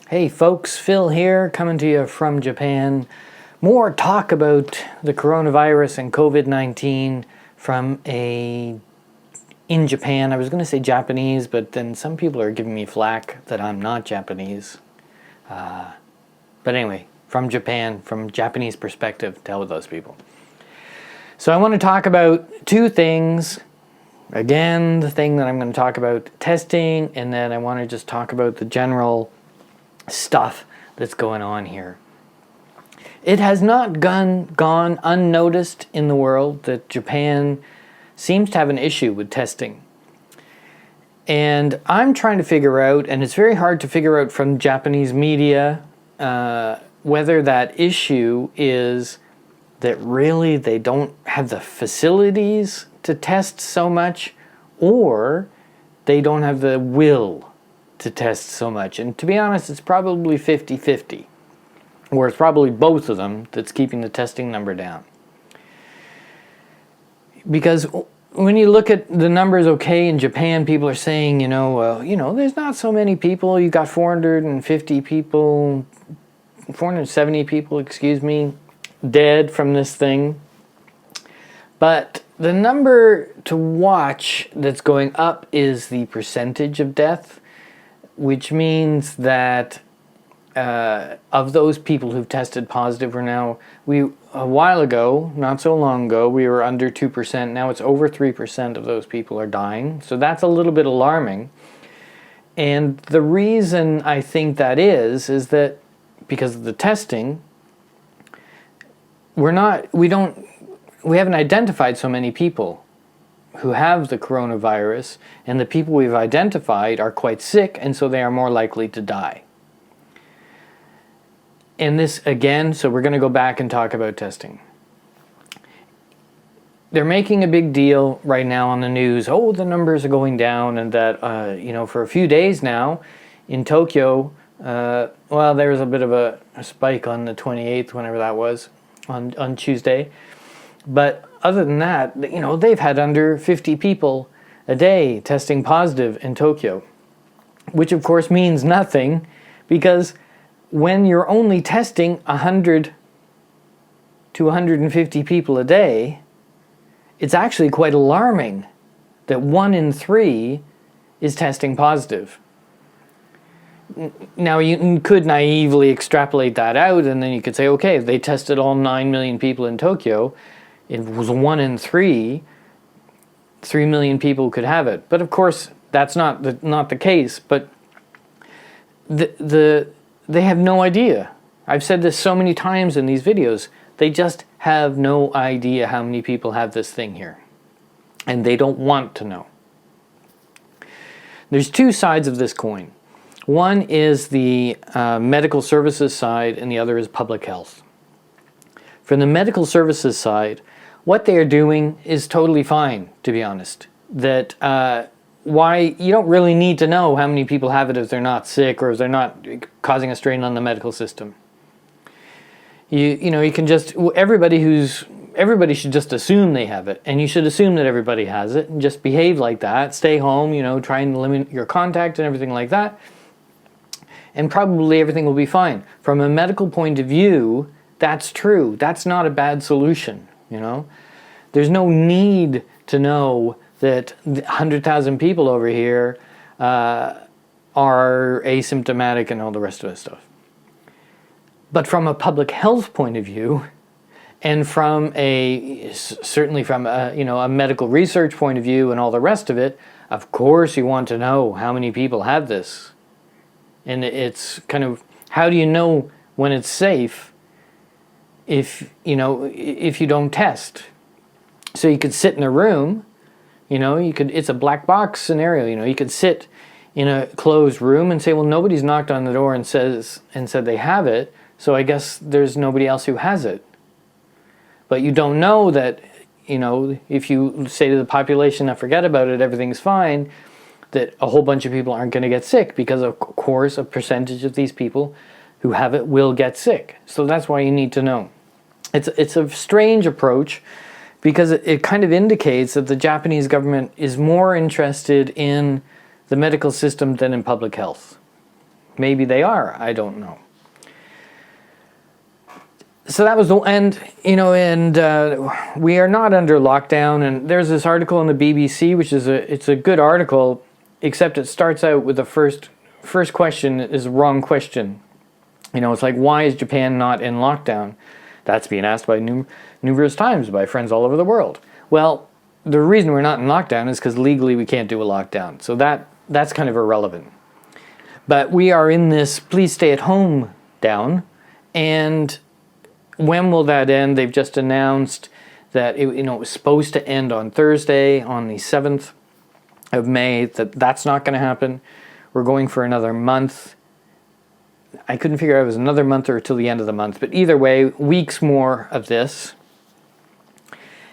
Hey folks, Phil here, coming to you from Japan. More talk about the coronavirus and COVID-19 from in Japan. I was going to say Japanese, but then some people are giving me flack that I'm not Japanese. But anyway, from Japan, from Japanese perspective, to hell with those people. So I want to talk about two things. Again, the thing that I'm going to talk about, testing, and then I want to just talk about the general stuff that's going on here. It has not gone unnoticed in the world that Japan seems to have an issue with testing. And I'm trying to figure out, and it's very hard to figure out from Japanese media, whether that issue is that really they don't have the facilities to test so much, or they don't have the will to test so much. And to be honest, it's probably 50-50, or it's probably both of them that's keeping the testing number down. Because when you look at the numbers, okay, in Japan, people are saying, there's not so many people. You got 470 people, dead from this thing. But the number to watch that's going up is the percentage of death, which means that of those people who've tested positive, a while ago, not so long ago, we were under 2%. Now it's over 3% of those people are dying. So that's a little bit alarming. And the reason I think that is that because of the testing, we haven't identified so many people who have the coronavirus, and the people we've identified are quite sick, and so they are more likely to die. And this, again, so we're going to go back and talk about testing. They're making a big deal right now on the news, oh, the numbers are going down, and that, for a few days now in Tokyo, there was a bit of a spike on the 28th, whenever that was, on Tuesday. But other than that, they've had under 50 people a day testing positive in Tokyo, which of course means nothing, because when you're only testing 100 to 150 people a day, it's actually quite alarming that 1 in 3 is testing positive. Now, you could naively extrapolate that out, and then you could say, okay, if they tested all 9 million people in Tokyo, it was 1 in 3 million people could have it. But of course, that's not the case. But they have no idea. I've said this so many times in these videos. They just have no idea how many people have this thing here. And they don't want to know. There's two sides of this coin. One is the medical services side, and the other is public health. From the medical services side, what they are doing is totally fine, to be honest. That why you don't really need to know how many people have it if they're not sick or if they're not causing a strain on the medical system. You can just everybody should just assume they have it, and you should assume that everybody has it and just behave like that. Stay home, try and limit your contact and everything like that, and probably everything will be fine. From a medical point of view, that's true. That's not a bad solution. There's no need to know that 100,000 people over here are asymptomatic and all the rest of this stuff. But from a public health point of view, and certainly from a medical research point of view and all the rest of it, of course you want to know how many people have this. And it's kind of, how do you know when it's safe if you don't test? So you could sit in a room, it's a black box scenario, you could sit in a closed room and say, well, nobody's knocked on the door and said they have it, so I guess there's nobody else who has it. But you don't know that, if you say to the population, forget about it, everything's fine, that a whole bunch of people aren't going to get sick, because of course a percentage of these people who have it will get sick. So that's why you need to know. It's a strange approach, because it kind of indicates that the Japanese government is more interested in the medical system than in public health. Maybe they are. I don't know. So that was the end, we are not under lockdown. And there's this article in the BBC, which is it's a good article, except it starts out with the first question is a wrong question. It's like, why is Japan not in lockdown? That's being asked by numerous times by friends all over the world. Well, the reason we're not in lockdown is because legally we can't do a lockdown. So that's kind of irrelevant. But we are in this please stay at home down. And when will that end? They've just announced that it was supposed to end on Thursday, on the 7th of May. That's not going to happen. We're going for another month. I couldn't figure out if it was another month or till the end of the month. But either way, weeks more of this.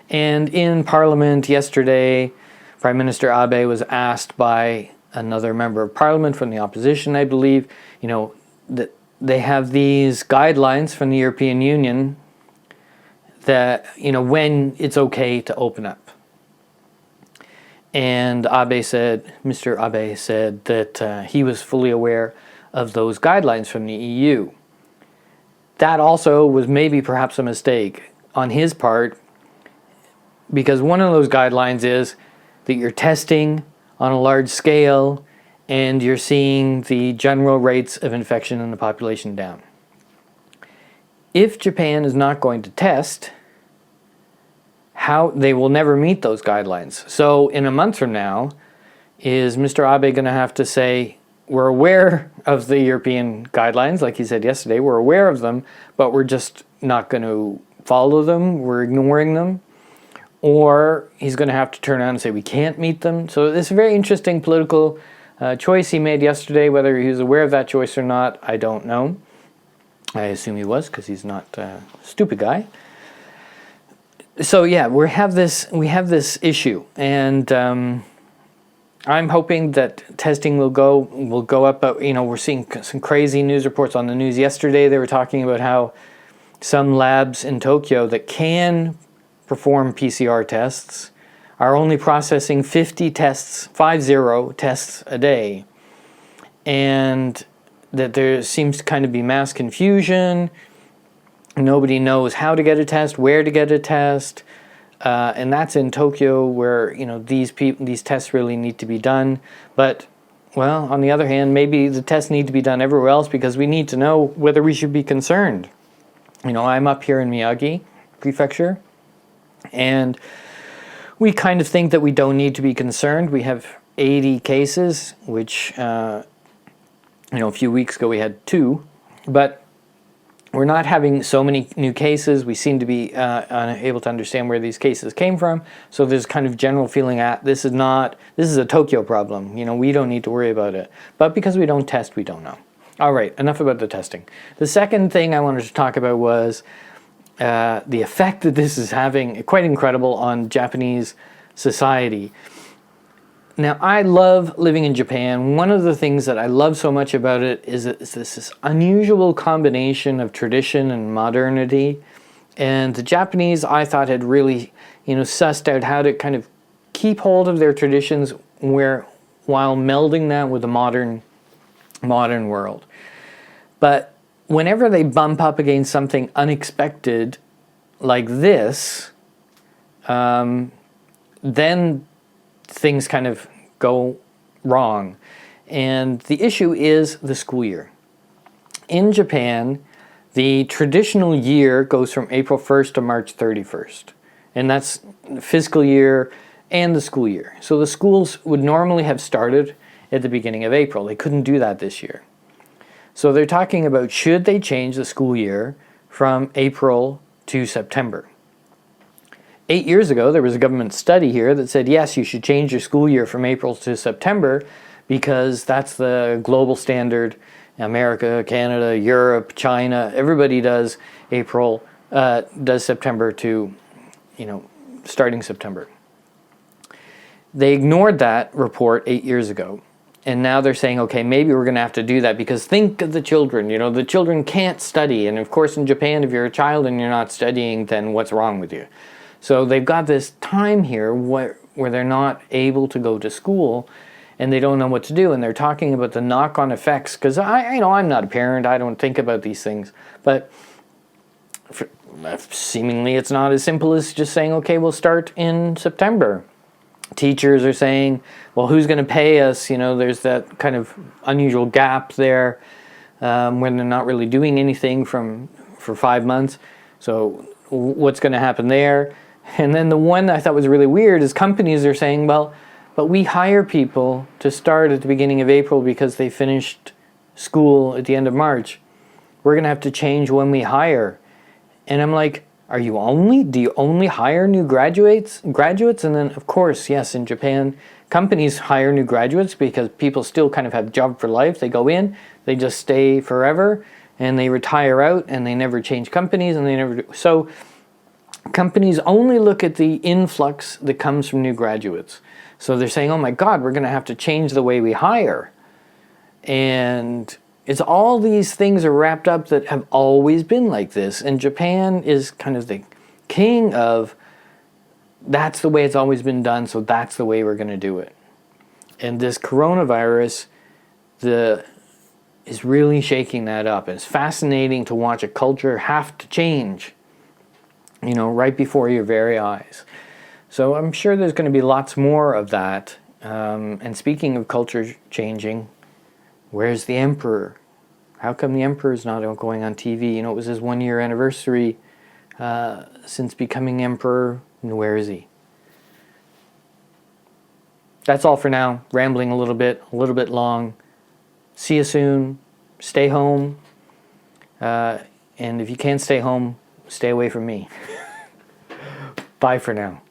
And in Parliament yesterday, Prime Minister Abe was asked by another member of Parliament from the opposition, I believe, that they have these guidelines from the European Union that, when it's okay to open up. And Mr. Abe said that he was fully aware of those guidelines from the EU. That also was maybe perhaps a mistake on his part, because one of those guidelines is that you're testing on a large scale and you're seeing the general rates of infection in the population down. If Japan is not going to test, they will never meet those guidelines. So in a month from now, is Mr. Abe going to have to say, we're aware of the European guidelines, like he said yesterday, we're aware of them, but we're just not going to follow them, we're ignoring them? Or he's going to have to turn around and say we can't meet them. So this is a very interesting political choice he made yesterday. Whether he was aware of that choice or not, I don't know. I assume he was, because he's not a stupid guy. So yeah, we have this issue, and I'm hoping that testing will go up. But we're seeing some crazy news reports on the news yesterday. They were talking about how some labs in Tokyo that can perform PCR tests are only processing 50 tests a day, and that there seems to kind of be mass confusion. Nobody knows how to get a test, where to get a test, and that's in Tokyo, where these tests really need to be done. But well, on the other hand, maybe the tests need to be done everywhere else, because we need to know whether we should be concerned. I'm up here in Miyagi Prefecture, and we kind of think that we don't need to be concerned. We have 80 cases, which, a few weeks ago we had 2. But we're not having so many new cases. We seem to be unable to understand where these cases came from. So there's kind of general feeling this is a Tokyo problem. We don't need to worry about it. But because we don't test, we don't know. All right, enough about the testing. The second thing I wanted to talk about was the effect that this is having, quite incredible, on Japanese society. Now, I love living in Japan. One of the things that I love so much about it is this unusual combination of tradition and modernity. And the Japanese, I thought, had really, sussed out how to kind of keep hold of their traditions while melding that with the modern world. But whenever they bump up against something unexpected like this, then things kind of go wrong. And the issue is the school year. In Japan, the traditional year goes from April 1st to March 31st. And that's fiscal year and the school year. So the schools would normally have started at the beginning of April. They couldn't do that this year. So they're talking about, should they change the school year from April to September? 8 years ago, there was a government study here that said, yes, you should change your school year from April to September, because that's the global standard. America, Canada, Europe, China, everybody does September to, starting September. They ignored that report 8 years ago. And now they're saying, okay, maybe we're going to have to do that, because think of the children. The children can't study. And of course, in Japan, if you're a child and you're not studying, then what's wrong with you? So they've got this time here where they're not able to go to school. and they don't know what to do, and they're talking about the knock-on effects, because I'm not a parent, I don't think about these things, but seemingly it's not as simple as just saying, okay, we'll start in September. Teachers are saying, well, who's going to pay us? There's that kind of unusual gap there when they're not really doing anything for 5 months. So what's going to happen there? And then the one I thought was really weird is companies are saying, well, but we hire people to start at the beginning of April because they finished school at the end of March. We're going to have to change when we hire. And I'm like, do you only hire new graduates? And then, of course, yes, in Japan, companies hire new graduates because people still kind of have job for life. They go in, they just stay forever, and they retire out, and they never change companies, and they never do. So companies only look at the influx that comes from new graduates. So they're saying, oh my God, we're going to have to change the way we hire. And it's all these things are wrapped up that have always been like this. And Japan is kind of the king of, that's the way it's always been done, so that's the way we're going to do it. And this coronavirus is really shaking that up. It's fascinating to watch a culture have to change, right before your very eyes. So I'm sure there's going to be lots more of that. And speaking of culture changing, where's the emperor? How come the emperor's not going on TV? It was his 1-year anniversary since becoming emperor. And where is he? That's all for now. Rambling a little bit long. See you soon. Stay home. And if you can't stay home, stay away from me. Bye for now.